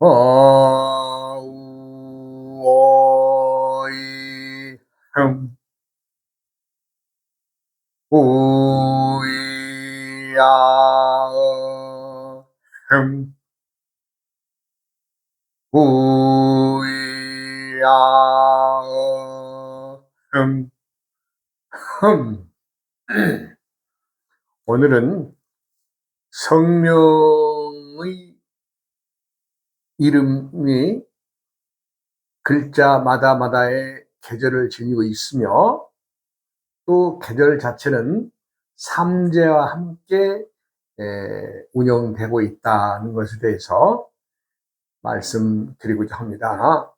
어우어이 흠 우이야어 흠 우이야어 흠 오늘은 성명의 이름이 글자마다마다의 계절을 지니고 있으며 또 계절 자체는 삼재와 함께 운영되고 있다는 것에 대해서 말씀드리고자 합니다.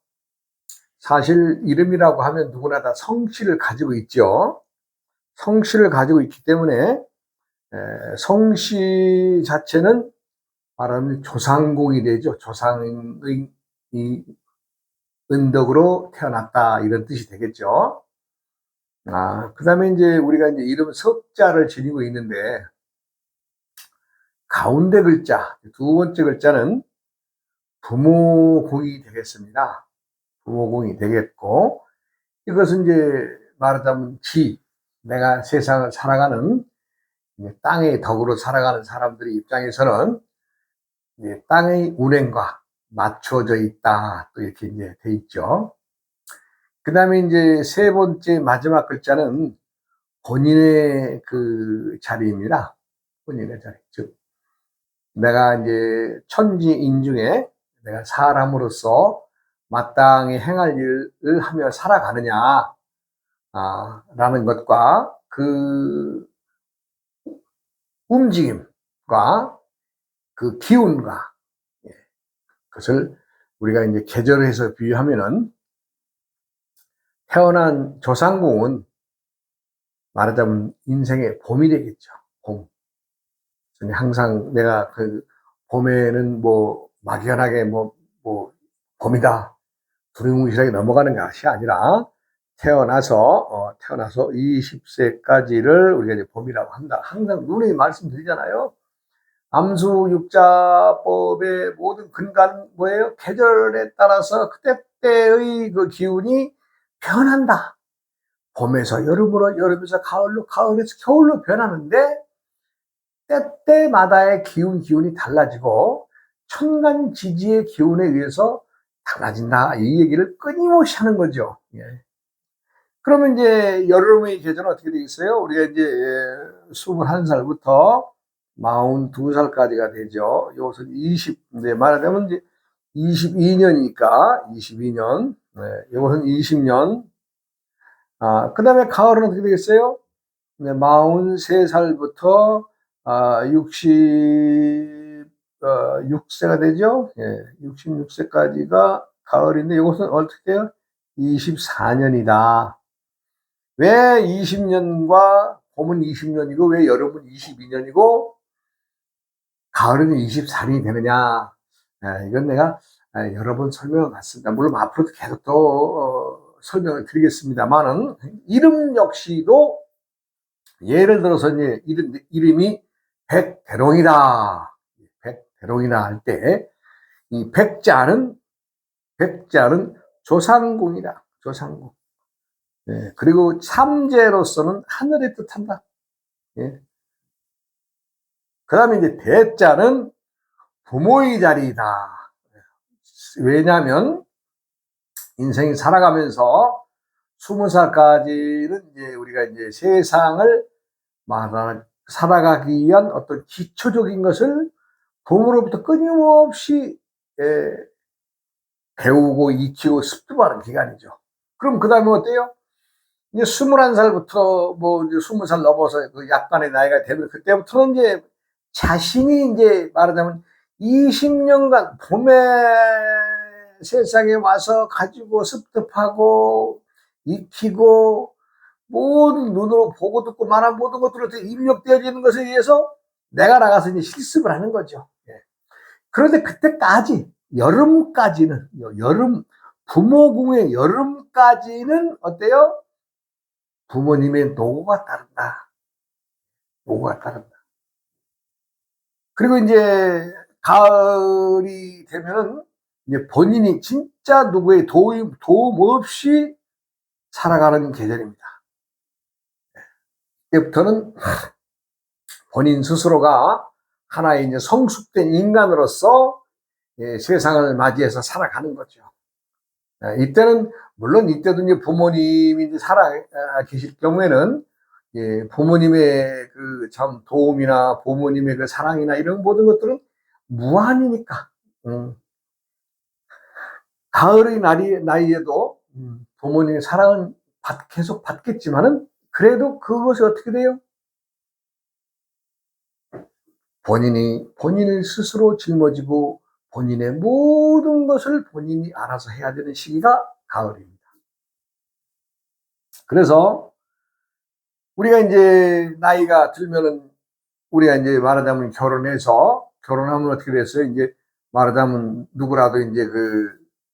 사실 이름이라고 하면 누구나 다 성씨를 가지고 있죠. 성씨를 가지고 있기 때문에 성씨 자체는 말하면 조상공이 되죠. 조상의 은덕으로 태어났다 이런 뜻이 되겠죠. 그다음에 이제 우리가 이제 이름 석자를 지니고 있는데 가운데 글자 두 번째 글자는 부모공이 되겠습니다. 부모공이 되겠고 이것은 이제 말하자면 내가 세상을 살아가는 땅의 덕으로 살아가는 사람들의 입장에서는 땅의 운행과 맞춰져 있다 또 이렇게 이제 돼 있죠. 그 다음에 이제 세 번째 마지막 글자는 본인의 그 자리입니다. 본인의 자리. 즉, 내가 이제 천지인 중에 내가 사람으로서 마땅히 행할 일을 하며 살아가느냐, 라는 것과 그 움직임과 그 기운과, 그것을 우리가 이제 계절해서 비유하면은 태어난 조상공은 말하자면 인생의 봄이 되겠죠. 봄. 항상 내가 그 봄에는 뭐 막연하게 뭐 봄이다. 두리뭉실하게 넘어가는 것이 아니라 태어나서 20세까지를 우리가 이제 봄이라고 한다. 항상 누누이 말씀드리잖아요. 암수육자법의 모든 근간 뭐예요? 계절에 따라서 그때때의 그 기운이 변한다. 봄에서 여름으로, 여름에서 가을로, 가을에서 겨울로 변하는데 때때마다의 기운이 달라지고 천간지지의 기운에 의해서 달라진다. 이 얘기를 끊임없이 하는 거죠. 예. 그러면 이제 여름의 계절은 어떻게 되어 있어요? 우리가 이제 21살부터 42살까지가 되죠. 이것은 말하자면 이제 22년이니까 22년. 이것은 20년. 그 다음에 가을은 어떻게 되겠어요? 43살부터 66세가 되죠. 66세까지가 가을인데 이것은 어떻게 해요? 24년이다. 왜 20년과 봄은 20년이고 왜 여름은 22년이고 가을은 24년이 되느냐? 이건 내가 여러 번 설명을 받습니다. 물론 앞으로도 계속 또 설명을 드리겠습니다만은 이름 역시도 예를 들어서 이제 이름이 백대롱이다. 백대롱이다 할 때 이 백자는 조상궁이다. 조상궁. 그리고 삼재로서는 하늘의 뜻한다. 그 다음에 이제 대자는 부모의 자리이다. 왜냐하면 인생이 살아가면서 20살까지는 이제 우리가 이제 세상을 살아가기 위한 어떤 기초적인 것을 부모로부터 끊임없이 배우고 익히고 습득하는 기간이죠. 그럼 그 다음에 어때요? 이제 21살부터 뭐 이제 20살 넘어서 그 약간의 나이가 되면 그때부터는 이제 자신이 이제 말하자면 20년간 봄에 세상에 와서 가지고 습득하고 익히고 모든 눈으로 보고 듣고 말한 모든 것들을 입력되어지는 것에 의해서 내가 나가서 이제 실습을 하는 거죠. 그런데 그때까지 여름까지는 부모궁의 여름까지는 어때요? 부모님의 노고가 따른다. 노고가 따른다. 그리고 이제 가을이 되면은 이제 본인이 진짜 누구의 도움 없이 살아가는 계절입니다. 이때부터는 본인 스스로가 하나의 이제 성숙된 인간으로서 세상을 맞이해서 살아가는 거죠. 이때는 물론 이때도 이제 부모님이 이제 살아 계실 경우에는 부모님의 그 참 도움이나 부모님의 그 사랑이나 이런 모든 것들은 무한이니까. 가을의 나이에도 부모님의 사랑은 계속 받겠지만은 그래도 그것이 어떻게 돼요? 본인이 본인을 스스로 짊어지고 본인의 모든 것을 본인이 알아서 해야 되는 시기가 가을입니다. 그래서 우리가 이제 나이가 들면은 우리가 이제 말하자면 결혼하면 어떻게 됐어요? 이제 말하자면 누구라도 이제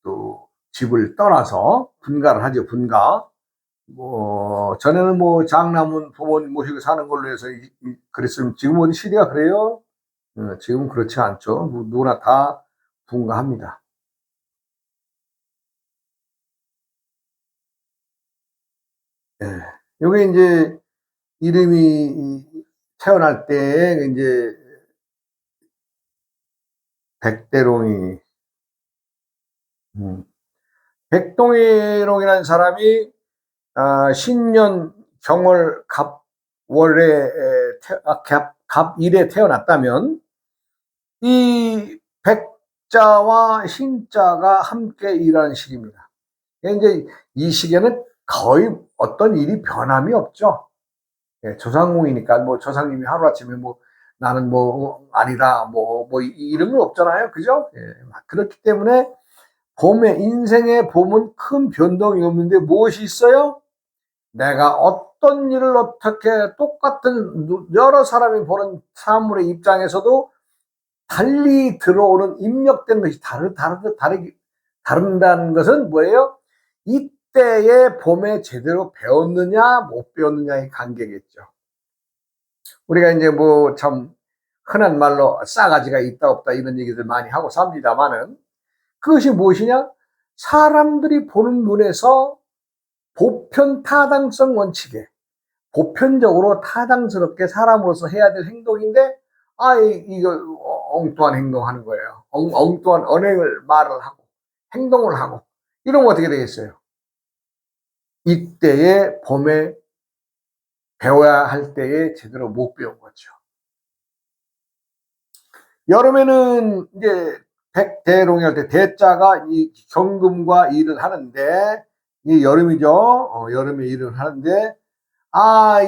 또 집을 떠나서 분가를 하죠, 분가. 뭐, 전에는 뭐 장남은 부모님 모시고 사는 걸로 해서 그랬으면 지금 어디 시대가 그래요? 지금 그렇지 않죠. 누구나 다 분가합니다. 예. 요게 이제 이름이 태어날 때 이제 백대롱이, 백동해롱이라는 사람이 신년 경월 갑월에 갑일에 태어났다면 이 백자와 신자가 함께 일하는 시기입니다. 이제 이 시기에는 거의 어떤 일이 변함이 없죠. 조상공이니까 뭐 조상님이 하루아침에 뭐 나는 뭐 아니다 뭐 이런 건 없잖아요. 그죠? 그렇기 때문에 인생의 봄은 큰 변동이 없는데 무엇이 있어요? 내가 어떤 일을 어떻게 똑같은 여러 사람이 보는 사물의 입장에서도 달리 들어오는 입력되는 것이 다른다는 것은 뭐예요? 이때의 봄에 제대로 배웠느냐 못 배웠느냐의 관계겠죠. 우리가 이제 뭐 참 흔한 말로 싸가지가 있다 없다 이런 얘기들 많이 하고 삽니다만은 그것이 무엇이냐? 사람들이 보는 눈에서 보편 타당성 원칙에 보편적으로 타당스럽게 사람으로서 해야 될 행동인데 이거 엉뚱한 행동하는 거예요. 엉뚱한 언행을 말을 하고 행동을 하고 이러면 어떻게 되겠어요? 이때에 봄에 배워야 할 때에 제대로 못 배운 거죠. 여름에는 이제 백대롱이 할 때 대자가 이 경금과 일을 하는데 이 여름이죠. 여름에 일을 하는데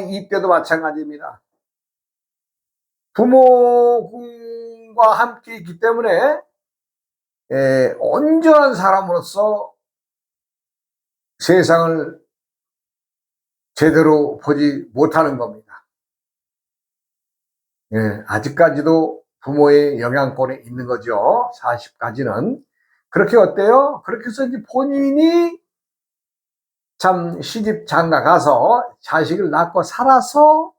이때도 마찬가지입니다. 부모님과 함께 있기 때문에 온전한 사람으로서 세상을 제대로 보지 못하는 겁니다. 아직까지도 부모의 영향권에 있는 거죠. 40까지는. 그렇게 어때요? 그렇게 해서 이제 본인이 참 시집 장가 가서 자식을 낳고 살아서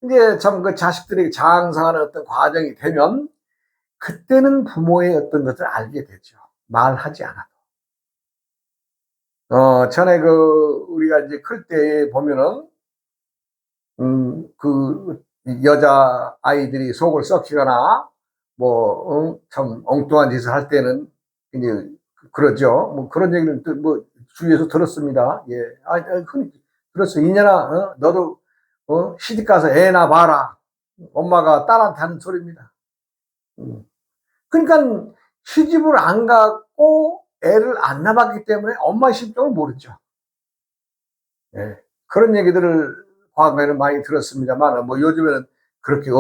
이제 참 그 자식들에게 장성하는 어떤 과정이 되면 그때는 부모의 어떤 것을 알게 되죠. 말하지 않아도. 전에 우리가 이제 클 때 보면은, 여자 아이들이 속을 썩히거나, 참 엉뚱한 짓을 할 때는, 이제, 그러죠. 뭐 그런 얘기는 뭐, 주위에서 들었습니다. 예. 흔히 들었어. 이년아, 너도, 시집 가서 애나 봐라. 엄마가 딸한테 하는 소리입니다. 그러니까 시집을 안 가고 애를 안 낳았기 때문에 엄마의 심정을 모르죠. 그런 얘기들을 과거에는 많이 들었습니다만, 뭐 요즘에는 그렇게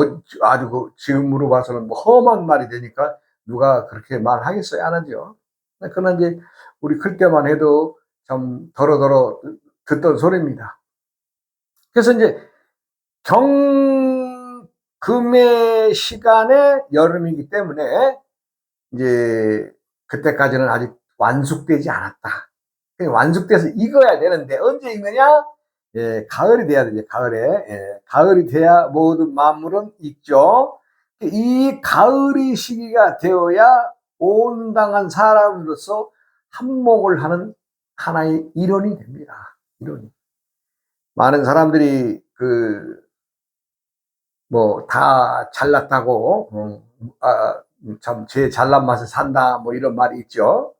아주 지금으로 봐서는 뭐 험한 말이 되니까 누가 그렇게 말하겠어요? 안 하죠. 그러나 이제 우리 클 때만 해도 참 더러더러 듣던 소리입니다. 그래서 이제 경금의 시간에 여름이기 때문에 이제 그때까지는 아직 완숙되지 않았다. 완숙돼서 익어야 되는데 언제 익느냐? 가을이 돼야 되죠. 가을에. 가을이 돼야 모든 만물은 익죠. 이 가을이 시기가 되어야 온당한 사람으로서 한몫을 하는 하나의 일원이 됩니다. 일원이. 많은 사람들이 다 잘났다고, 참, 제 잘난 맛을 산다, 뭐 이런 말이 있죠.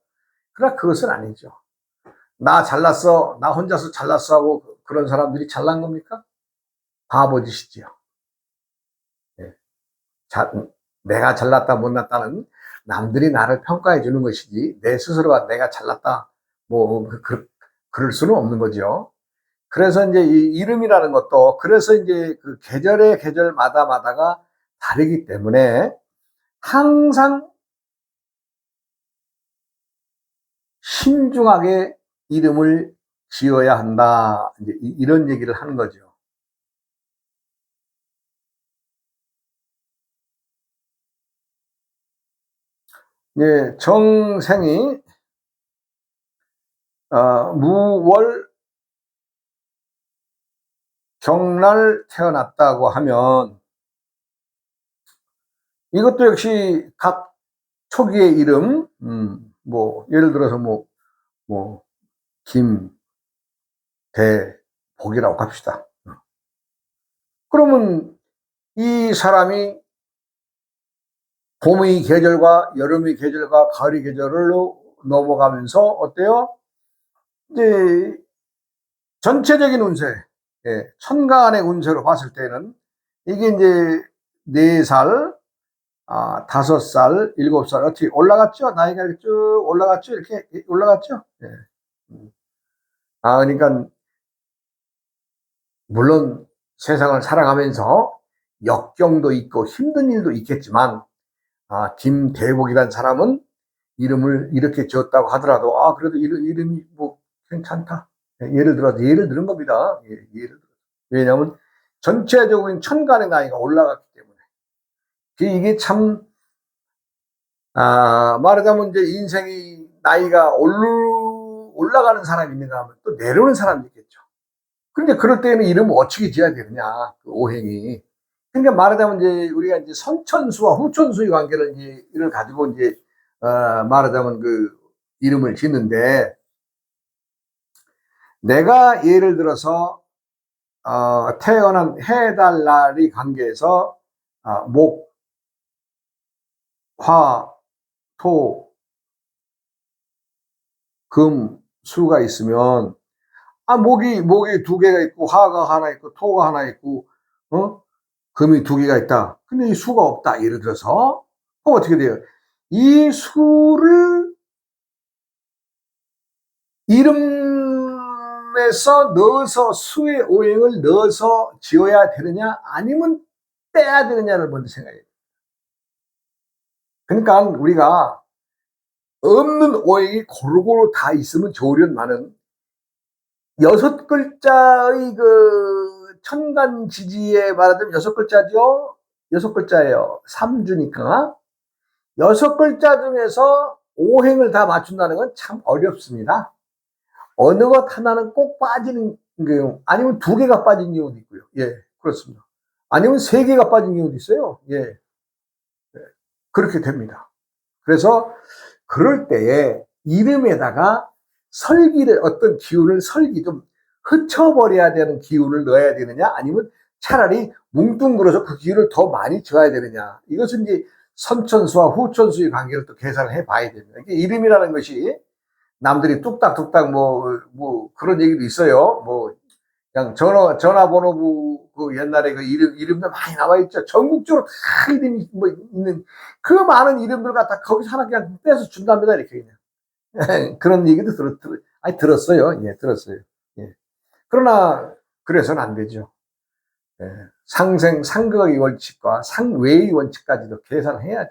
그러나 그것은 아니죠. 나 잘났어, 나 혼자서 잘났어 하고 그런 사람들이 잘난 겁니까? 바보짓이지요. 예. 내가 잘났다, 못났다는 남들이 나를 평가해 주는 것이지, 내 스스로가 내가 잘났다, 그럴 수는 없는 거죠. 그래서 이제 이 이름이라는 것도, 그래서 이제 그 계절마다가 다르기 때문에 항상 신중하게 이름을 지어야 한다. 이제 이런 얘기를 하는 거죠. 예, 정생이 무월 경날 태어났다고 하면 이것도 역시 각 초기의 이름, 예를 들어서 김, 대, 복이라고 합시다. 그러면 이 사람이 봄의 계절과 여름의 계절과 가을의 계절로 넘어가면서 어때요? 이제 전체적인 운세, 예, 천간의 운세로 봤을 때는 이게 이제 4살, 5살, 7살 어떻게 올라갔죠? 나이가 쭉 올라갔죠? 이렇게 올라갔죠? 예. 그러니까 물론 세상을 살아가면서 역경도 있고 힘든 일도 있겠지만, 김대복이라는 사람은 이름을 이렇게 지었다고 하더라도, 그래도 이름이 뭐 괜찮다. 예를 들은 겁니다. 예를 들어. 왜냐하면 전체적인 천간의 나이가 올라갔기 때문에. 이게 참, 말하자면 이제 인생이 나이가 올라가는 사람이 있는가 하면 또 내려오는 사람이 있겠죠. 그런데 그럴 때는 이름을 어떻게 지어야 되느냐, 그 오행이. 그러니까 말하자면 이제 우리가 이제 선천수와 후천수의 관계를 이제 이를 가지고 이제 말하자면 그 이름을 짓는데, 내가 예를 들어서 태어난 해달 날이 관계에서 목, 화, 토, 금, 수가 있으면 목이 2개가 있고 화가 하나 있고 토가 하나 있고 금이 2개가 있다. 근데 이 수가 없다. 예를 들어서 그럼 어떻게 돼요? 이 수를 이름에서 넣어서 수의 오행을 넣어서 지어야 되느냐 아니면 빼야 되느냐를 먼저 생각해요. 그러니까 우리가 없는 오행이 고루고루 다 있으면 좋으련만은 6글자의 그 천간지지에 말하자면 6글자죠. 6글자예요. 3주니까 6글자 중에서 오행을 다 맞춘다는 건 참 어렵습니다. 어느 것 하나는 꼭 빠지는 경우, 아니면 2개가 빠진 경우도 있고요. 예, 그렇습니다. 아니면 3개가 빠진 경우도 있어요. 예, 그렇게 됩니다. 그래서 그럴 때에 이름에다가 어떤 기운을 좀 흩쳐버려야 되는 기운을 넣어야 되느냐, 아니면 차라리 뭉뚱그려서 그 기운을 더 많이 줘야 되느냐. 이것은 이제 선천수와 후천수의 관계를 또 계산을 해 봐야 됩니다. 이름이라는 것이 남들이 뚝딱뚝딱 그런 얘기도 있어요. 그냥 전화번호부 그 옛날에 그 이름도 많이 나와 있죠. 전국적으로 다 이름이 있는 그 많은 이름들 갖다 거기서 하나 그냥 빼서 준답니다. 이렇게 그냥. 그런 얘기도 들었어요. 예, 들었어요. 예. 그러나 그래서는 안 되죠. 예. 상극의 원칙과 상외의 원칙까지도 계산을 해야죠.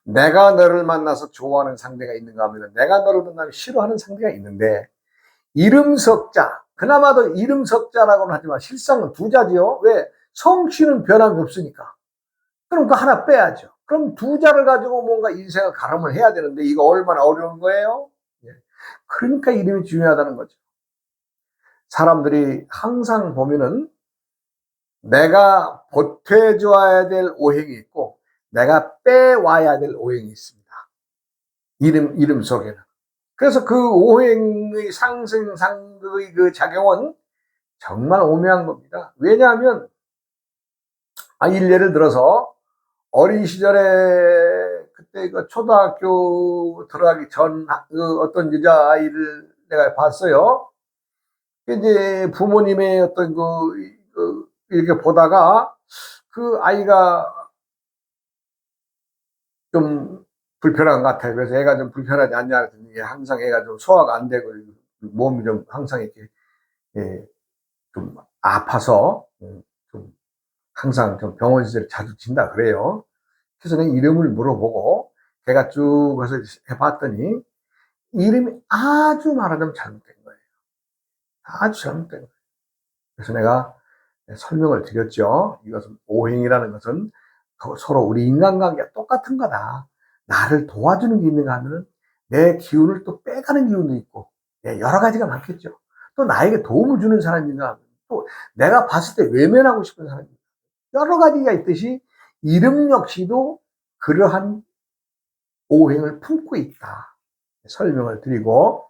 내가 너를 만나서 좋아하는 상대가 있는가 하면 내가 너를 만나면 싫어하는 상대가 있는데, 이름석자, 그나마도 이름석자라고는 하지만 실상은 2자지요. 왜? 성씨는 변함이 없으니까. 그럼 그 하나 빼야죠. 그럼 2자를 가지고 뭔가 인생을 가름을 해야 되는데 이거 얼마나 어려운 거예요? 예. 그러니까 이름이 중요하다는 거죠. 사람들이 항상 보면은 내가 보태줘야 될 오행이 있고 내가 빼와야 될 오행이 있습니다. 이름 속에는. 그래서 그 오행의 상승상극의 그 작용은 정말 오묘한 겁니다. 왜냐하면, 예를 들어서, 어린 시절에, 그때 그 초등학교 들어가기 전, 그 어떤 여자아이를 내가 봤어요. 이제 부모님의 어떤 이렇게 보다가 그 아이가 좀 불편한 것 같아요. 그래서 애가 좀 불편하지 않냐 했더니 항상 애가 좀 소화가 안 되고 몸이 좀 항상 이렇게 예, 좀 아파서 좀 항상 좀 병원 시절 자주 진다 그래요. 그래서 내가 이름을 물어보고 걔가 쭉 가서 해봤더니 이름이 아주 말하자면 잘못된 거예요. 아주 잘못된 거예요. 그래서 내가 설명을 드렸죠. 이것은 오행이라는 것은 서로 우리 인간관계가 똑같은 거다. 나를 도와주는 게 있는가 하면은 내 기운을 또 빼가는 기운도 있고 여러 가지가 많겠죠. 또 나에게 도움을 주는 사람인가 하면 또 내가 봤을 때 외면하고 싶은 사람인가 여러 가지가 있듯이 이름 역시도 그러한 오행을 품고 있다. 설명을 드리고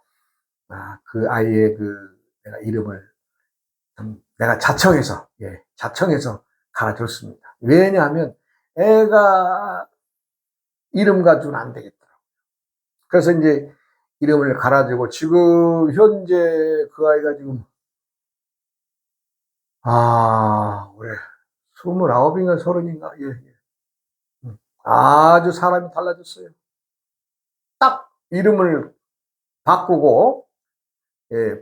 그 아이의 내가 이름을 내가 자청해서 갈아줬습니다. 왜냐하면 애가 이름 가지고는 안 되겠더라고요. 그래서 이제 이름을 갈아주고 지금 현재 그 아이가 지금 올해 29인가 30인가 아주 사람이 달라졌어요. 딱 이름을 바꾸고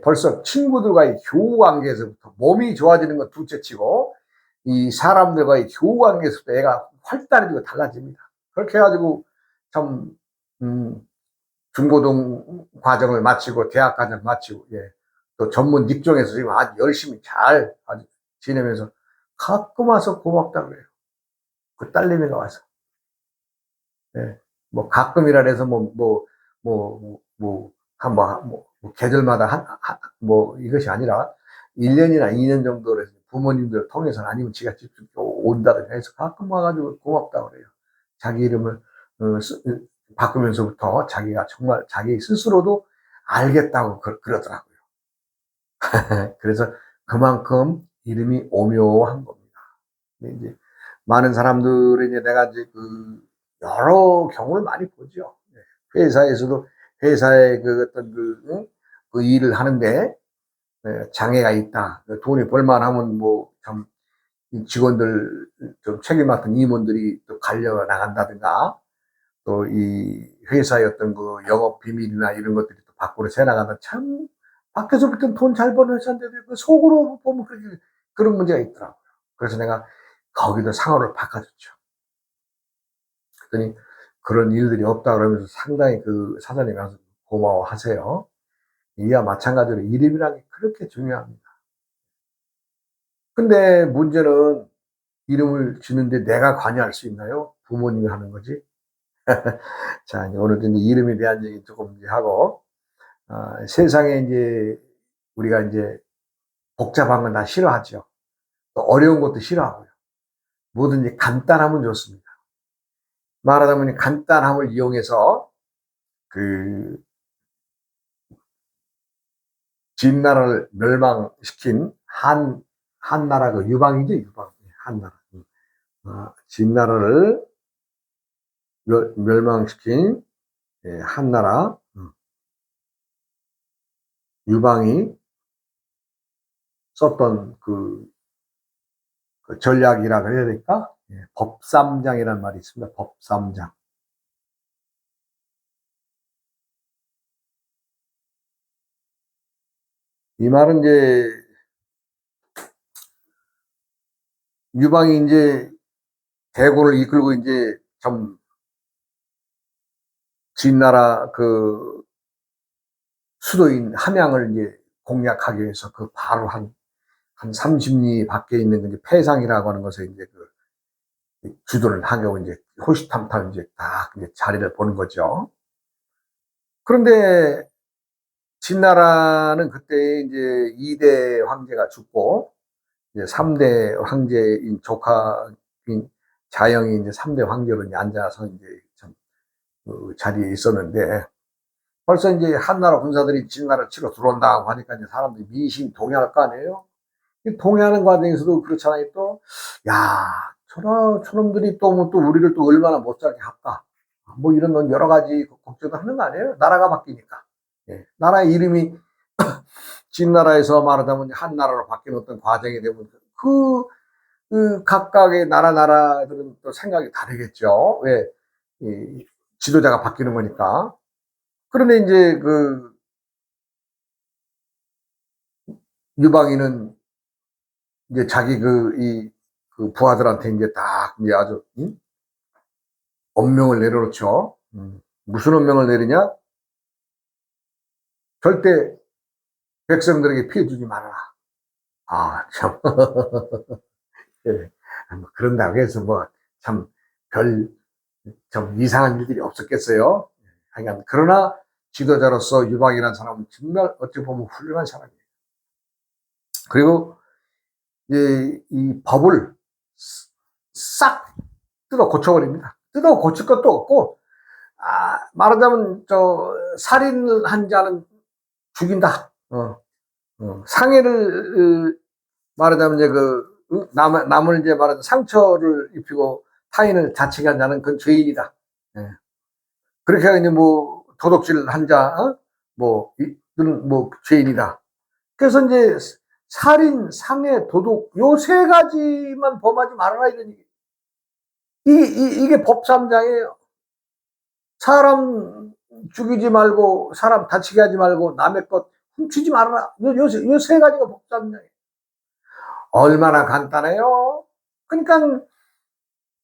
벌써 친구들과의 교우 관계에서부터 몸이 좋아지는 건 둘째치고 이 사람들과의 교우 관계에서부터 애가 활달해지고 달라집니다. 그렇게 해가지고 참 중고등 과정을 마치고 대학 과정 마치고 또 전문 직종에서 지금 아주 열심히 잘 아주 지내면서 가끔 와서 고맙다고 그래요. 그 딸내미가 와서 뭐 가끔이라 해서 계절마다 이것이 아니라 1년이나 2년 정도를 부모님들 통해서는 아니면 지가 직접 온다든가 해서 가끔 와가지고 고맙다고 그래요. 자기 이름을 바꾸면서부터 자기가 정말 자기 스스로도 알겠다고 그러더라고요. 그래서 그만큼 이름이 오묘한 겁니다. 근데 이제 많은 사람들이 이제 내가 이제 여러 경우를 많이 보죠. 회사에서도 회사의 어떤 그 일을 하는데 장애가 있다. 돈이 벌만하면 참 직원들 좀 책임 맡은 임원들이 또 갈려 나간다든가 또 이 회사의 어떤 영업 비밀이나 이런 것들이 또 밖으로 새 나간다. 참 밖에서 볼 땐 돈 잘 버는 회사인데 속으로 보면 그런 문제가 있더라고요. 그래서 내가 거기도 상호를 바꿔줬죠. 그랬더니 그런 일들이 없다 그러면서 상당히 그 사장님이 가서 고마워하세요. 이와 마찬가지로 이름이라는 게 그렇게 중요합니다. 근데 문제는 이름을 지는데 내가 관여할 수 있나요? 부모님이 하는 거지. 자, 이제 오늘 이제 이름에 대한 얘기 조금 이제 하고, 세상에 이제 우리가 이제 복잡한 건 다 싫어하죠. 또 어려운 것도 싫어하고요. 뭐든지 간단하면 좋습니다. 말하다 보니 간단함을 이용해서 그 진나라를 멸망시킨 한나라 유방이죠, 유방. 한나라. 진나라를 멸망시킨 한나라 유방이 썼던 그 전략이라 그래야 될까? 법삼장이라는 말이 있습니다. 법삼장. 이 말은 이제 유방이 이제 대군을 이끌고 이제 참 진나라 수도인 함양을 이제 공략하기 위해서 바로 한 30리 밖에 있는 이제 패상이라고 하는 것에 이제 주도를 하고 이제 호시탐탐 이제 딱 이제 자리를 보는 거죠. 그런데 진나라는 그때 이제 2대 황제가 죽고 이제 3대 황제인 조카인 자영이 이제 3대 황제로 이제 앉아서 이제 참 그 자리에 있었는데, 벌써 이제 한나라 군사들이 진나라 치러 들어온다고 하니까 이제 사람들이 미신 동의할 거 아니에요? 동의하는 과정에서도 그렇잖아요. 또, 야, 저놈들이 또 우리를 또 얼마나 못 살게 할까? 뭐 이런 여러 가지 걱정을 하는 거 아니에요? 나라가 바뀌니까. 예. 나라의 이름이 진나라에서 말하자면 한나라로 바뀌는 어떤 과정이 되면 그 각각의 나라들은 또 생각이 다르겠죠. 왜? 이 지도자가 바뀌는 거니까. 그런데 이제 그 유방인은 이제 자기 그 부하들한테 이제 딱 이제 아주 엄명을 내려놓죠. 무슨 엄명을 내리냐? 절대 백성들에게 피해 주지 말아라. 아, 참. 예. 뭐 그런다고 해서 뭐 참 좀 이상한 일들이 없었겠어요. 하여간 그러나 지도자로서 유방이라는 사람은 정말 어찌 보면 훌륭한 사람이에요. 그리고 이제 이 법을 싹 뜯어 고쳐버립니다. 뜯어 고칠 것도 없고, 말하자면 살인한 자는 죽인다. 상해를 말하자면 이제 남을 이제 말하자면 상처를 입히고 타인을 다치게 한 자는 그건 죄인이다. 예. 그렇게 이제 뭐 도둑질 한 자, 이들은 뭐 죄인이다. 그래서 이제 살인, 상해, 도둑 요 세 가지만 범하지 말아라 이런 얘기. 이게 법삼장이에요. 사람 죽이지 말고 사람 다치게 하지 말고 남의 것 훔치지 말아라. 요 세 가지가 법삼장이에요. 얼마나 간단해요. 그러니까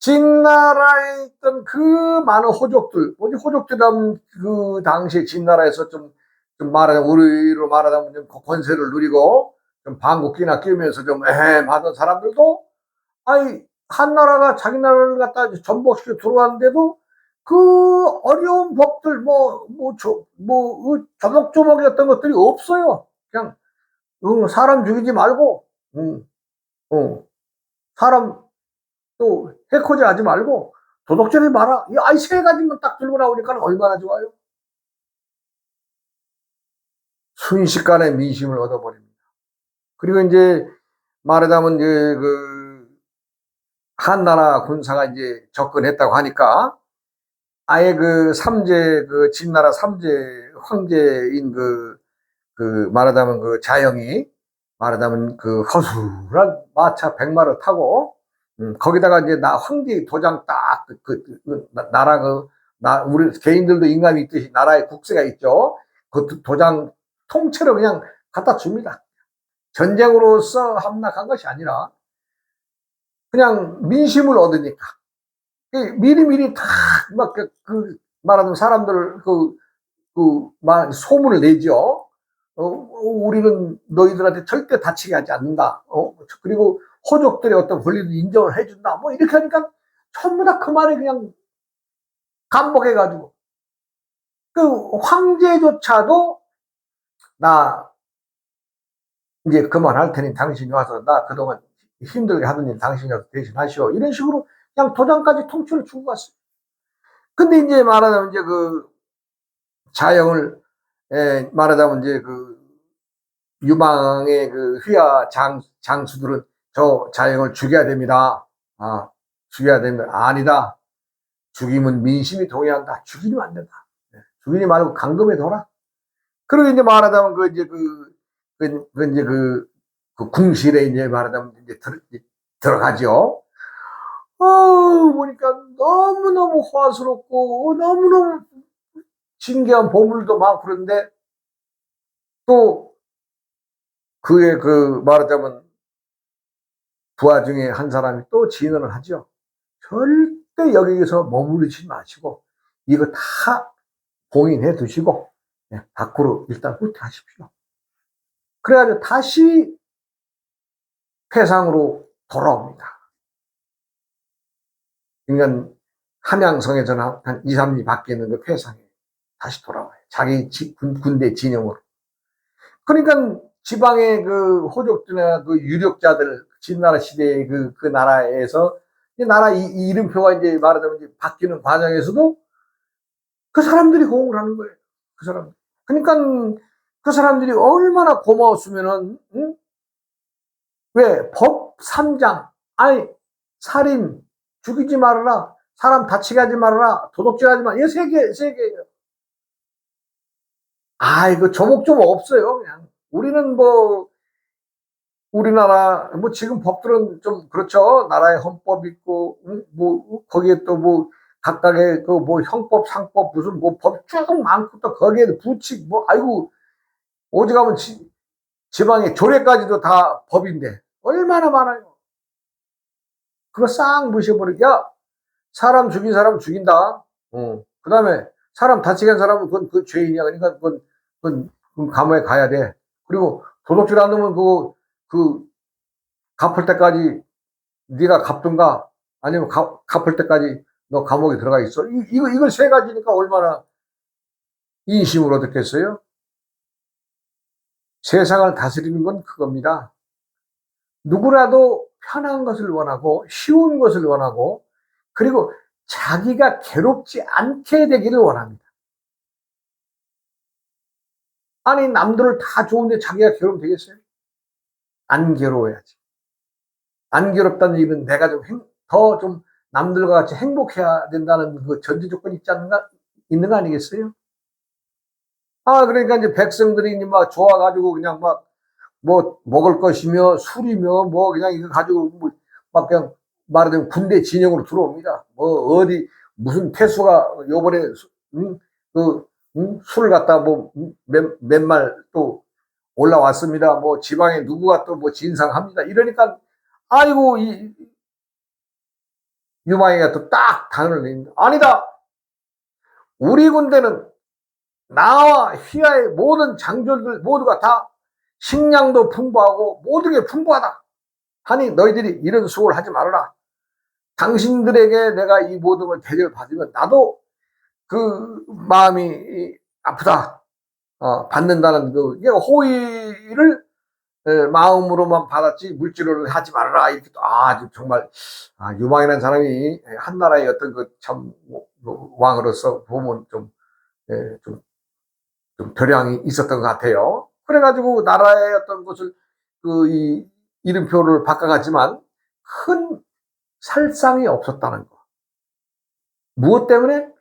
진나라에 있던 그 많은 호족들, 호족들은 그 당시에 진나라에서 좀 말하자면 우리로 말하자면 좀 권세를 누리고 좀 방귀끼나 끼우면서 좀 하던 사람들도 한나라가 자기 나라를 갖다 전복시켜 들어왔는데도 그 어려운 법들 조목조목이었던 것들이 없어요. 그냥 사람 죽이지 말고 사람 또 해코지 하지 말고 도덕질하지 마라. 이 세 가지만 딱 들고 나오니까 얼마나 좋아요. 순식간에 민심을 얻어버립니다. 그리고 이제 말하자면 이제 그 한나라 군사가 이제 접근했다고 하니까 아예 그 진나라 삼재 황제인 말하자면 그 자영이 말하자면 그 허술한 마차 100마를 타고 거기다가 이제 황제 도장 딱 나라 우리 개인들도 인감이 있듯이 나라의 국세가 있죠. 그 도장 통째로 그냥 갖다 줍니다. 전쟁으로서 함락한 것이 아니라 그냥 민심을 얻으니까 미리미리 다 막 말하자면 사람들 소문을 내죠. 우리는 너희들한테 절대 다치게 하지 않는다. 그리고 호족들의 어떤 권리도 인정을 해준다. 뭐 이렇게 하니까 전부 다 그 말에 그냥 감복해가지고 그 황제조차도 나 이제 그만할 테니 당신이 와서 나 그동안 힘들게 하던 일 당신이 와서 대신하시오. 이런 식으로 그냥 도장까지 통째로 주고 갔어요. 근데 이제 말하자면 이제 그 자영을 말하자면 이제 그 유망의 그 휘하 장수들은 저 자영을 죽여야 됩니다. 죽여야 됩니다. 아니다. 죽이면 민심이 동의한다. 죽이면 안 된다. 죽이지 말고 강금에 둬라. 그리고 이제 말하자면 그 궁실에 이제 말하자면 이제 들어가죠. 보니까 너무너무 화스럽고 너무너무 신기한 보물도 많고 그런데 또 그의 말하자면 부하 중에 한 사람이 또 진언을 하죠. 절대 여기서 머무르지 마시고 이거 다 봉인해 두시고 밖으로 일단 후퇴하십시오. 그래가지고 다시 폐상으로 돌아옵니다. 그러니까 함양성에서는 한 2, 3리 밖에 있는 그 폐상에 다시 돌아와요. 자기 군대 진영으로. 그러니까 지방의 그 호족들이나 그 유력자들, 진나라 시대의 그 나라에서 나라 이름표가 이제 말하자면 이제 바뀌는 과정에서도 그 사람들이 호응을 하는 거예요. 그 사람. 그러니까 그 사람들이 얼마나 고마웠으면은, 응? 왜? 법 3장. 아니, 살인, 죽이지 말아라. 사람 다치게 하지 말아라. 도둑질 하지 마. 이거 세 개예요. 아, 이거 조목조목 없어요. 그냥. 우리는 뭐, 우리나라, 뭐 지금 법들은 좀 그렇죠. 나라의 헌법 있고, 뭐, 거기에 또 뭐, 각각의 그 뭐 형법, 상법, 무슨 뭐 법 쭉 많고 또 거기에 부칙, 뭐, 아이고, 오직하면 지방의 조례까지도 다 법인데, 얼마나 많아요. 그거 싹 무시해버리게. 야, 사람 죽인 사람 죽인다. 그 다음에 사람 다치게 한 사람은 그건 그 죄인이야. 그러니까 그건 감옥에 가야 돼. 그리고 도둑질 안 하면 그 갚을 때까지 네가 갚든가 아니면 갚을 때까지 너 감옥에 들어가 있어. 이걸 세 가지니까 얼마나 인심을 얻었겠어요? 세상을 다스리는 건 그겁니다. 누구라도 편한 것을 원하고 쉬운 것을 원하고 그리고 자기가 괴롭지 않게 되기를 원합니다. 아니 남들을 다 좋은데 자기가 괴로우면 되겠어요? 안 괴로워야지. 안 괴롭다는 얘기는 내가 더 좀 남들과 같이 행복해야 된다는 그 전제 조건이 있는 거 아니겠어요? 아, 그러니까 이제 백성들이 이제 막 좋아가지고 그냥 막 뭐 먹을 것이며 술이며 뭐 그냥 이거 가지고 막 그냥 말하자면 군대 진영으로 들어옵니다. 뭐 어디 무슨 태수가 요번에 그 술을 갖다 뭐 몇 말 또 올라왔습니다. 뭐 지방에 누구가 또 뭐 진상합니다. 이러니까 아이고 이 유마이가 또 딱 단을 냅니다. 아니다. 우리 군대는 나와 휘하의 모든 장졸들 모두가 다 식량도 풍부하고 모든 게 풍부하다. 하니 너희들이 이런 수고를 하지 말아라. 당신들에게 내가 이 모든 걸 대접을 받으면 나도 그 마음이 아프다. 받는다는 그 호의를 마음으로만 받았지 물질로는 하지 말아라. 이렇게 또 아주 정말 유망이라는 사람이 한 나라의 어떤 그 참 왕으로서 보면 좀 교량이 있었던 것 같아요. 그래가지고 나라의 어떤 것을 이 이름표를 바꿔갔지만 큰 살상이 없었다는 거. 무엇 때문에?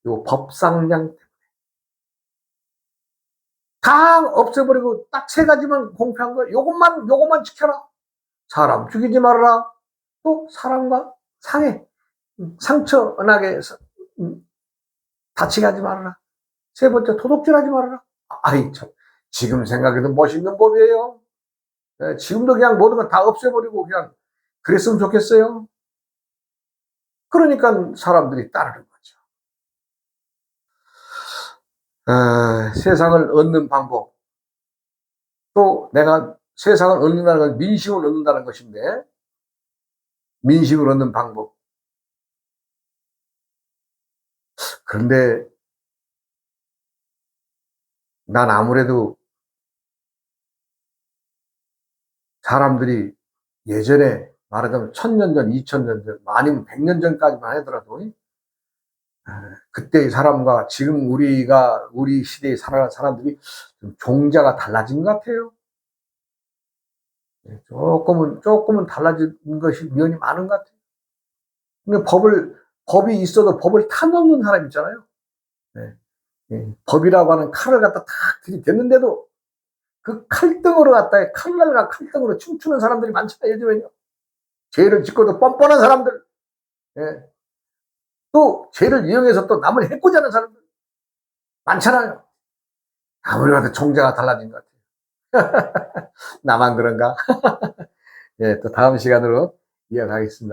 요 법상량 때문에. 다 없애버리고 딱 세 가지만 공표한 거예요. 요것만 지켜라. 사람 죽이지 말아라. 또 사람과 상처 나게 다치게 하지 말아라. 세 번째 도둑질 하지 말아라. 아이 참 지금 생각해도 멋있는 법이에요. 지금도 그냥 모든 걸 다 없애버리고 그냥 그랬으면 좋겠어요. 그러니까 사람들이 따르는 거죠. 세상을 얻는 방법. 또 내가 세상을 얻는다는 건 민심을 얻는다는 것인데 민심을 얻는 방법. 그런데 난 아무래도 사람들이 예전에 말하자면 1000년 전, 2000년 전, 아니면 100년 전까지만 하더라도 그때의 사람과 지금 우리 시대에 살아가는 사람들이 좀 종자가 달라진 것 같아요. 조금은 달라진 것이 면이 많은 것 같아요. 근데 법이 있어도 법을 타넘는 사람 있잖아요. 네. 네. 법이라고 하는 칼을 갖다 탁 들이댔는데도 그 칼등으로 갖다 칼날과 칼등으로 춤추는 사람들이 많잖아요. 요즘에는요. 죄를 짓고도 뻔뻔한 사람들. 네. 또 죄를 이용해서 또 남을 해코지 하는 사람들 많잖아요. 아무래도 종자가 달라진 것 같아요. 나만 그런가? 예, 또 다음 시간으로 이어가겠습니다.